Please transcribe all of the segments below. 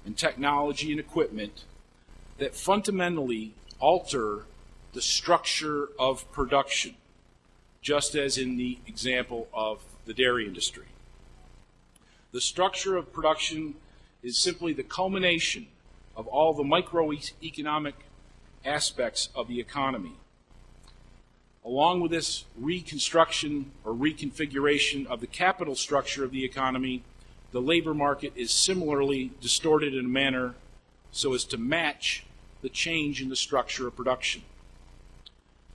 and technology and equipment that fundamentally alter the structure of production, just as in the example of the dairy industry. The structure of production is simply the culmination of all the microeconomic aspects of the economy. Along with this reconstruction or reconfiguration of the capital structure of the economy, the labor market is similarly distorted in a manner so as to match the change in the structure of production.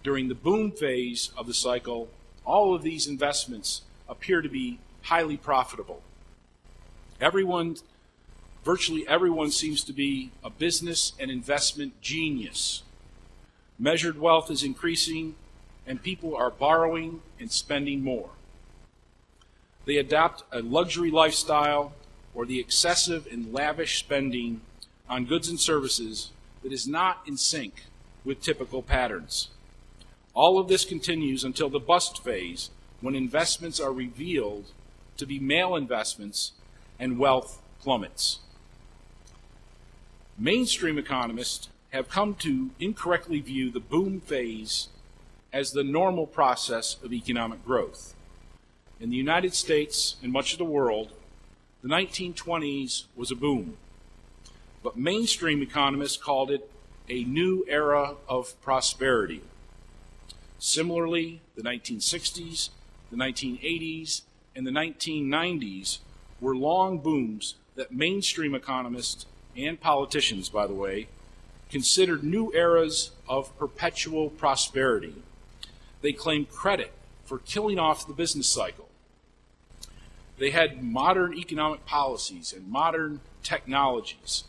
During the boom phase of the cycle, all of these investments appear to be highly profitable. Virtually everyone seems to be a business and investment genius. Measured wealth is increasing, and people are borrowing and spending more. They adopt a luxury lifestyle or the excessive and lavish spending on goods and services that is not in sync with typical patterns. All of this continues until the bust phase, when investments are revealed to be malinvestments and wealth plummets. Mainstream economists have come to incorrectly view the boom phase as the normal process of economic growth. In the United States and much of the world, the 1920s was a boom, but mainstream economists called it a new era of prosperity. Similarly, the 1960s, the 1980s, and the 1990s were long booms that mainstream economists and politicians, by the way, considered new eras of perpetual prosperity. They claimed credit for killing off the business cycle. They had modern economic policies and modern technologies.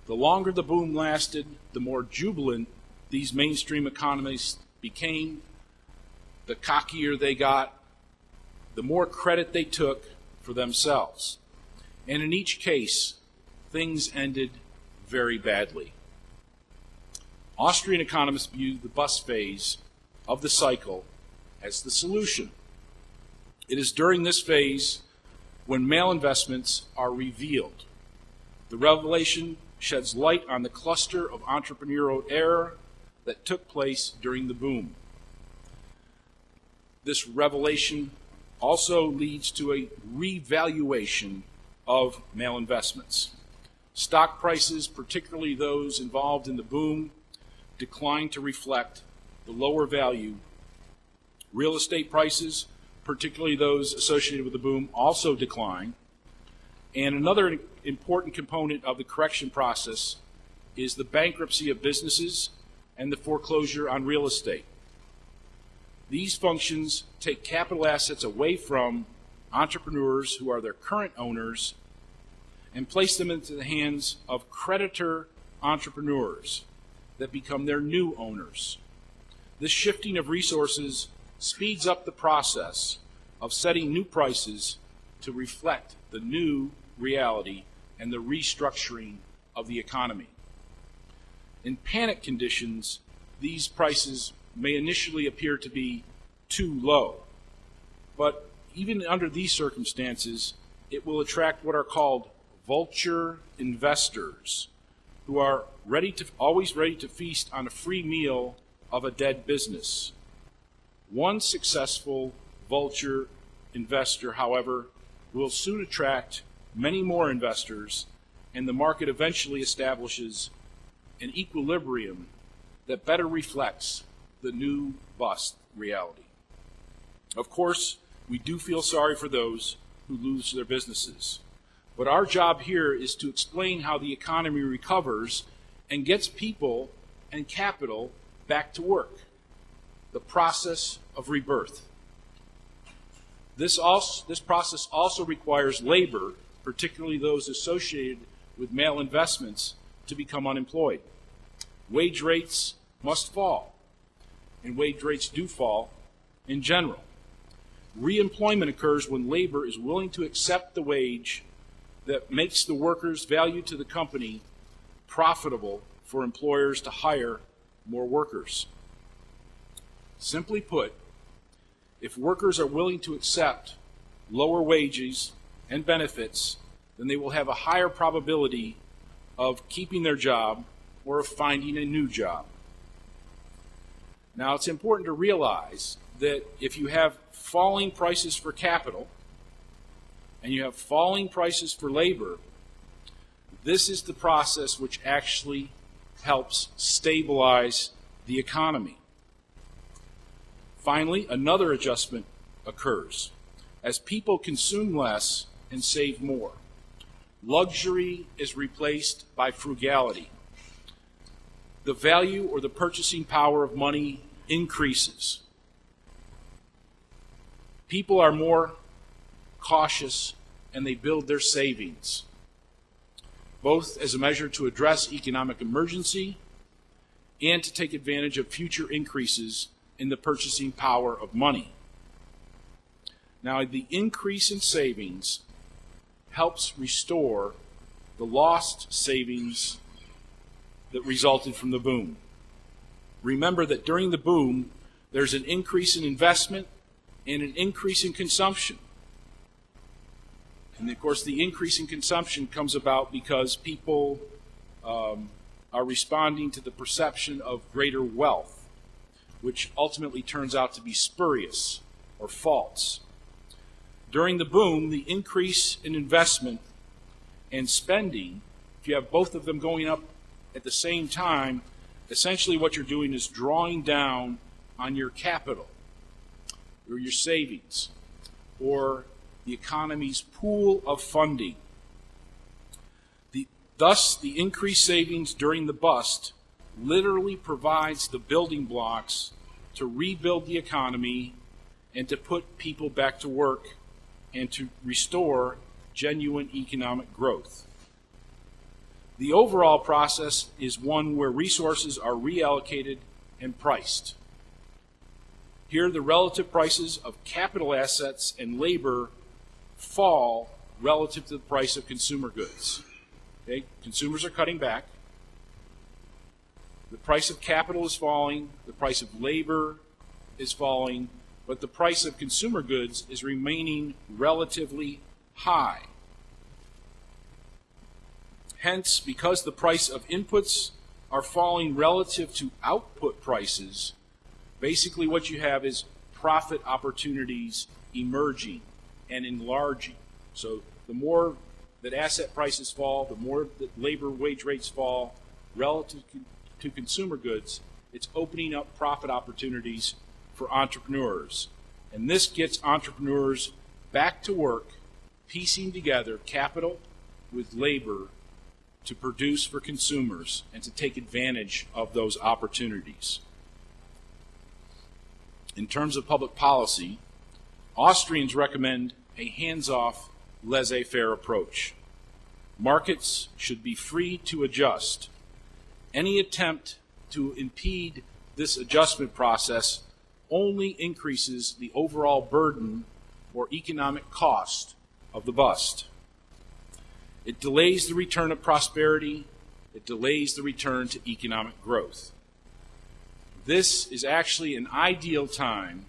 The longer the boom lasted, the more jubilant these mainstream economists became, the cockier they got, the more credit they took for themselves. And in each case, things ended very badly. Austrian economists view the bust phase of the cycle as the solution. It is during this phase when malinvestments are revealed. The revelation sheds light on the cluster of entrepreneurial error that took place during the boom. This revelation also leads to a revaluation of malinvestments. Stock prices, particularly those involved in the boom, decline to reflect the lower value. Real estate prices, particularly those associated with the boom, also decline. And another important component of the correction process is the bankruptcy of businesses and the foreclosure on real estate. These functions take capital assets away from entrepreneurs who are their current owners and place them into the hands of creditor entrepreneurs that become their new owners. This shifting of resources speeds up the process of setting new prices to reflect the new reality and the restructuring of the economy. In panic conditions, these prices may initially appear to be too low, but even under these circumstances, it will attract what are called vulture investors, who are always ready to feast on a free meal of a dead business. One successful vulture investor, however, will soon attract many more investors, and the market eventually establishes an equilibrium that better reflects the new bust reality. Of course, we do feel sorry for those who lose their businesses, but our job here is to explain how the economy recovers and gets people and capital back to work. The process of rebirth. This process also requires labor, particularly those associated with malinvestments, to become unemployed. Wage rates must fall, and wage rates do fall in general. Reemployment occurs when labor is willing to accept the wage that makes the worker's value to the company profitable for employers to hire more workers. Simply put, if workers are willing to accept lower wages and benefits, then they will have a higher probability of keeping their job or of finding a new job. Now, it's important to realize that if you have falling prices for capital and you have falling prices for labor, this is the process which actually helps stabilize the economy. Finally, another adjustment occurs as people consume less and save more. Luxury is replaced by frugality. The value or the purchasing power of money increases. People are more cautious and they build their savings, both as a measure to address economic emergency and to take advantage of future increases in the purchasing power of money. Now, the increase in savings helps restore the lost savings that resulted from the boom. Remember that during the boom, there's an increase in investment and an increase in consumption. And of course, the increase in consumption comes about because people are responding to the perception of greater wealth, which ultimately turns out to be spurious or false. During the boom, the increase in investment and spending, if you have both of them going up at the same time, essentially what you're doing is drawing down on your capital or your savings or the economy's pool of funding. Thus, the increased savings during the bust literally provides the building blocks to rebuild the economy and to put people back to work and to restore genuine economic growth. The overall process is one where resources are reallocated and priced. Here, the relative prices of capital assets and labor fall relative to the price of consumer goods. Okay? Consumers are cutting back. The price of capital is falling. The price of labor is falling. But the price of consumer goods is remaining relatively high. Hence, because the price of inputs are falling relative to output prices, basically what you have is profit opportunities emerging and enlarging. So the more that asset prices fall, the more that labor wage rates fall relative to consumer goods, it's opening up profit opportunities for entrepreneurs. And this gets entrepreneurs back to work, piecing together capital with labor to produce for consumers and to take advantage of those opportunities. In terms of public policy, Austrians recommend a hands-off, laissez-faire approach. Markets should be free to adjust. Any attempt to impede this adjustment process only increases the overall burden or economic cost of the bust. It delays the return of prosperity. It delays the return to economic growth. This is actually an ideal time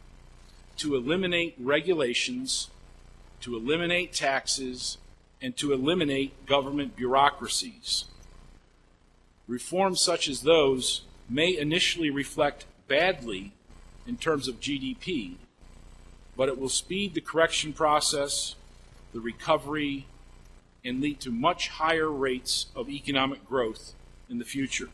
to eliminate regulations, to eliminate taxes, and to eliminate government bureaucracies. Reforms such as those may initially reflect badly in terms of GDP, but it will speed the correction process, the recovery, and lead to much higher rates of economic growth in the future.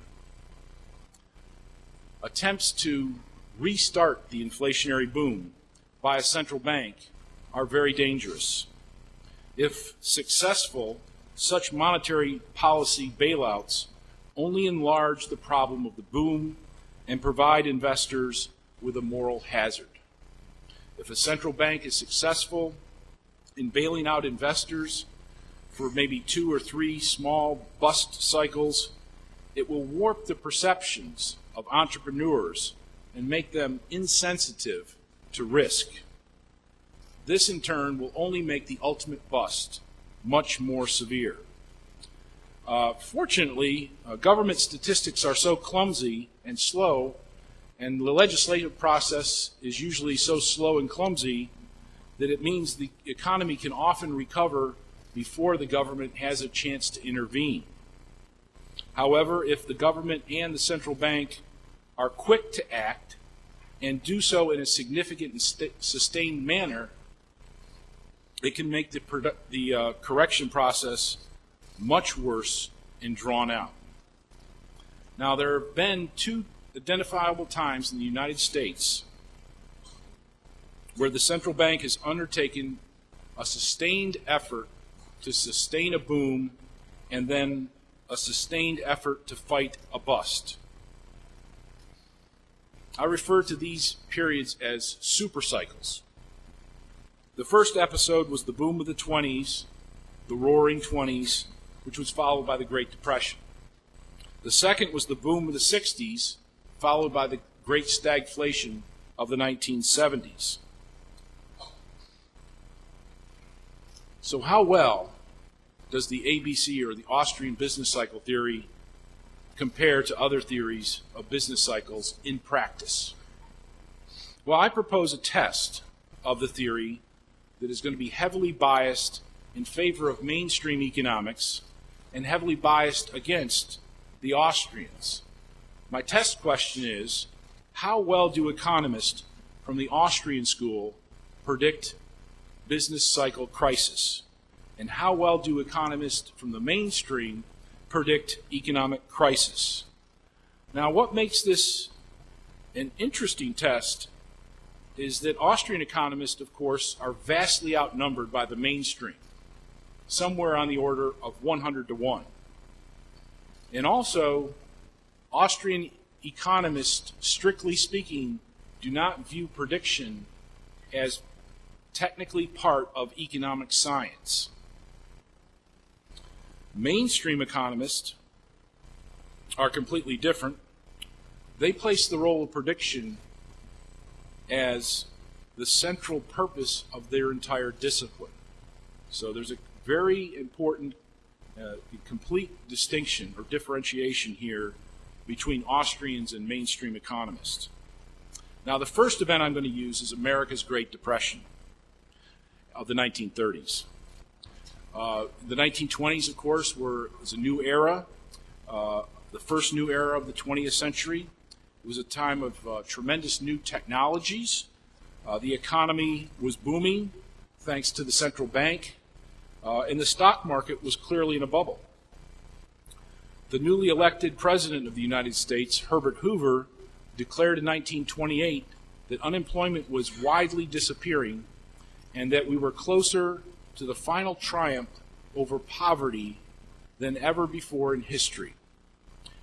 Attempts to restart the inflationary boom by a central bank are very dangerous. If successful, such monetary policy bailouts only enlarge the problem of the boom and provide investors with a moral hazard. If a central bank is successful in bailing out investors for maybe 2 or 3 small bust cycles, it will warp the perceptions of entrepreneurs and make them insensitive to risk. This, in turn, will only make the ultimate bust much more severe. Fortunately, government statistics are so clumsy and slow, and the legislative process is usually so slow and clumsy that it means the economy can often recover before the government has a chance to intervene. However, if the government and the central bank are quick to act and do so in a significant and sustained manner, it can make the correction process much worse and drawn out. Now, there have been two identifiable times in the United States where the central bank has undertaken a sustained effort to sustain a boom and then a sustained effort to fight a bust. I refer to these periods as super cycles. The first episode was the boom of the 20s, the roaring 20s, which was followed by the Great Depression. The second was the boom of the 60s, followed by the great stagflation of the 1970s. So how well does the ABC, or the Austrian business cycle theory, compare to other theories of business cycles in practice? Well, I propose a test of the theory that is going to be heavily biased in favor of mainstream economics and heavily biased against the Austrians. My test question is, how well do economists from the Austrian school predict business cycle crisis? And how well do economists from the mainstream predict economic crisis? Now, what makes this an interesting test is that Austrian economists, of course, are vastly outnumbered by the mainstream, somewhere on the order of 100 to 1. And also, Austrian economists, strictly speaking, do not view prediction as technically part of economic science. Mainstream economists are completely different. They place the role of prediction as the central purpose of their entire discipline. So there's a very important complete distinction or differentiation here between Austrians and mainstream economists. Now, the first event I'm going to use is America's Great Depression of the 1930s. The 1920s, of course, was a new era, the first new era of the 20th century. It was a time of tremendous new technologies. The economy was booming thanks to the central bank, and the stock market was clearly in a bubble. The newly elected president of the United States, Herbert Hoover, declared in 1928 that unemployment was widely disappearing and that we were closer to the final triumph over poverty than ever before in history.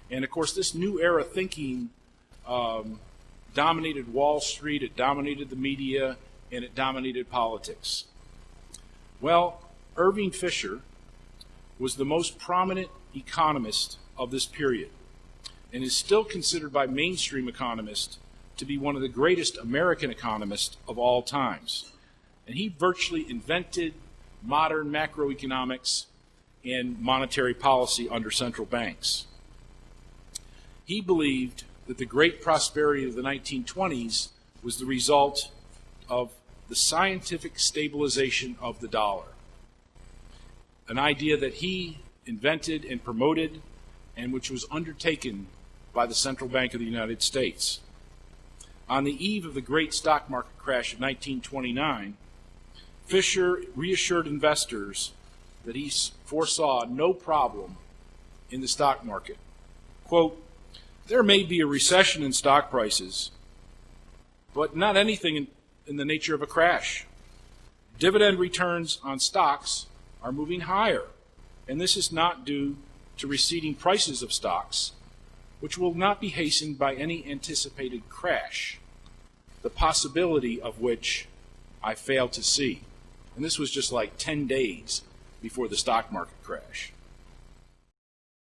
And of course, this new era thinking dominated Wall Street, it dominated the media, and it dominated politics. Well, Irving Fisher was the most prominent economist of this period and is still considered by mainstream economists to be one of the greatest American economists of all times. And he virtually invented modern macroeconomics and monetary policy under central banks. He believed that the great prosperity of the 1920s was the result of the scientific stabilization of the dollar, an idea that he invented and promoted and which was undertaken by the Central Bank of the United States. On the eve of the great stock market crash of 1929, Fisher reassured investors that he foresaw no problem in the stock market. Quote, "There may be a recession in stock prices, but not anything in the nature of a crash. Dividend returns on stocks are moving higher, and this is not due to receding prices of stocks, which will not be hastened by any anticipated crash, the possibility of which I fail to see." And this was just like 10 days before the stock market crash.